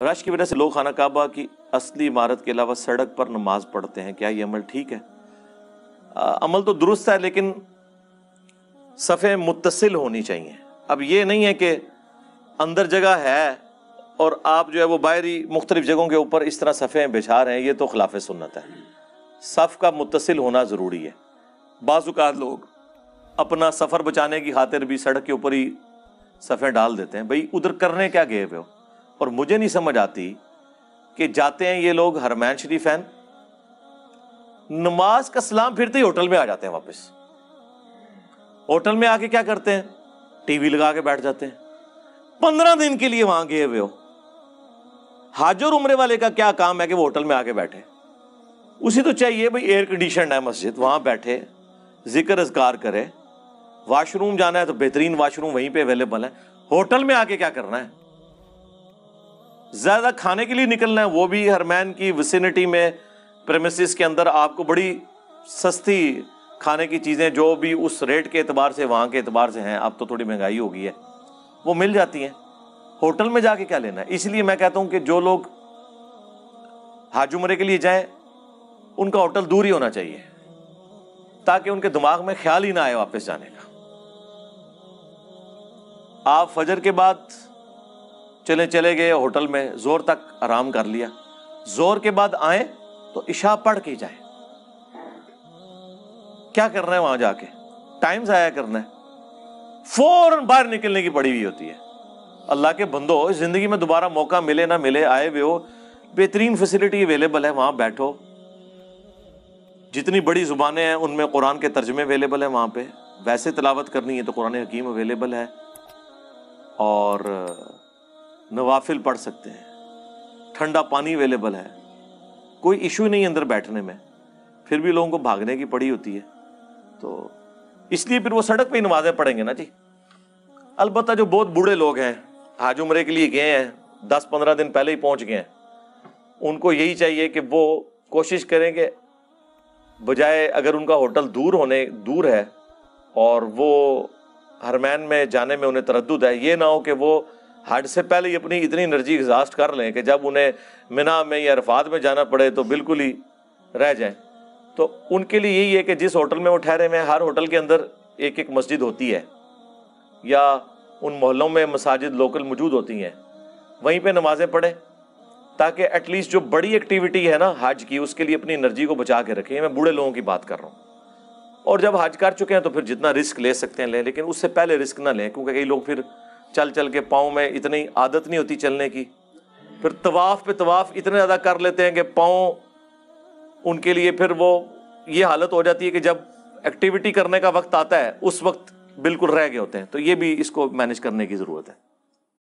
رش کی وجہ سے لوگ خانہ کعبہ کی اصلی عمارت کے علاوہ سڑک پر نماز پڑھتے ہیں، کیا یہ عمل ٹھیک ہے؟ عمل تو درست ہے، لیکن صفیں متصل ہونی چاہیے۔ اب یہ نہیں ہے کہ اندر جگہ ہے اور آپ جو ہے وہ باہری مختلف جگہوں کے اوپر اس طرح صفیں بچھا رہے ہیں، یہ تو خلاف سنت ہے۔ صف کا متصل ہونا ضروری ہے۔ بعض اوقات لوگ اپنا سفر بچانے کی خاطر بھی سڑک کے اوپر ہی صفیں ڈال دیتے ہیں۔ بھئی ادھر کرنے کیا گئے ہوئے ہو؟ اور مجھے نہیں سمجھ آتی کہ جاتے ہیں یہ لوگ حرمین شریف ہیں، نماز کا سلام پھرتے ہی ہوٹل میں آ جاتے ہیں واپس۔ ہوٹل میں آ کے کیا کرتے ہیں؟ ٹی وی لگا کے بیٹھ جاتے ہیں۔ 15 دن کے لیے وہاں گئے ہوئے ہو۔ حج اور عمرے والے کا کیا کام ہے کہ وہ ہوٹل میں آ کے بیٹھے؟ اسی تو چاہیے بھئی ایئر کنڈیشنڈ ہے مسجد، وہاں بیٹھے ذکر اذکار کرے۔ واش روم جانا ہے تو بہترین واش روم وہیں پہ اویلیبل ہے۔ ہوٹل میں آ کے کیا کرنا ہے؟ زیادہ کھانے کے لیے نکلنا ہے، وہ بھی حرمین کی وسینٹی میں پریمیسز کے اندر آپ کو بڑی سستی کھانے کی چیزیں جو بھی اس ریٹ کے اعتبار سے وہاں کے اعتبار سے ہیں، اب تو تھوڑی مہنگائی ہو گئی ہے، وہ مل جاتی ہیں۔ ہوٹل میں جا کے کیا لینا ہے؟ اس لیے میں کہتا ہوں کہ جو لوگ حج عمرے کے لیے جائیں ان کا ہوٹل دور ہی ہونا چاہیے، تاکہ ان کے دماغ میں خیال ہی نہ آئے واپس جانے کا۔ آپ فجر کے بعد چلے گئے ہوٹل میں، زور تک آرام کر لیا، زور کے بعد آئیں تو عشاء پڑھ کے جائیں۔ کیا کرنا ہے وہاں جا کے؟ ٹائم ضائع کرنا ہے؟ فوراً باہر نکلنے کی پڑی ہوئی ہوتی ہے۔ اللہ کے بندو، زندگی میں دوبارہ موقع ملے نہ ملے، آئے ہوئے ہو، بہترین فیسلٹی اویلیبل ہے، وہاں بیٹھو۔ جتنی بڑی زبانیں ہیں ان میں قرآن کے ترجمے اویلیبل ہیں وہاں پہ، ویسے تلاوت کرنی ہے تو قرآن حکیم اویلیبل ہے، اور نوافل پڑھ سکتے ہیں، ٹھنڈا پانی اویلیبل ہے، کوئی ایشو نہیں اندر بیٹھنے میں۔ پھر بھی لوگوں کو بھاگنے کی پڑی ہوتی ہے، تو اس لیے پھر وہ سڑک پہ ہی نمازیں پڑھیں گے نا جی۔ البتہ جو بہت بوڑھے لوگ ہیں، حج عمرے کے لیے گئے ہیں، 10-15 دن پہلے ہی پہنچ گئے ہیں، ان کو یہی چاہیے کہ وہ کوشش کریں کہ بجائے اگر ان کا ہوٹل دور ہے اور وہ حرمین میں جانے میں انہیں تردد ہے، یہ نہ ہو کہ وہ حج سے پہلے ہی اپنی اتنی انرجی ایگزاسٹ کر لیں کہ جب انہیں منا میں یا عرفات میں جانا پڑے تو بالکل ہی رہ جائیں۔ تو ان کے لیے یہی ہے کہ جس ہوٹل میں وہ ٹھہرے ہوئے ہیں، ہر ہوٹل کے اندر ایک ایک مسجد ہوتی ہے، یا ان محلوں میں مساجد لوکل موجود ہوتی ہیں، وہیں پہ نمازیں پڑھیں، تاکہ ایٹ لیسٹ جو بڑی ایکٹیویٹی ہے نا حج کی، اس کے لیے اپنی انرجی کو بچا کے رکھیں۔ میں بوڑھے لوگوں کی بات کر رہا ہوں، اور جب حج کر چکے ہیں تو پھر جتنا رسک لے سکتے ہیں لیں، لیکن اس سے پہلے رسک نہ لیں، کیونکہ کئی لوگ پھر چل کے پاؤں میں اتنی عادت نہیں ہوتی چلنے کی، پھر طواف پہ طواف اتنے زیادہ کر لیتے ہیں کہ پاؤں ان کے لیے پھر وہ یہ حالت ہو جاتی ہے کہ جب ایکٹیویٹی کرنے کا وقت آتا ہے اس وقت بالکل رہ گئے ہوتے ہیں۔ تو یہ بھی اس کو مینیج کرنے کی ضرورت ہے۔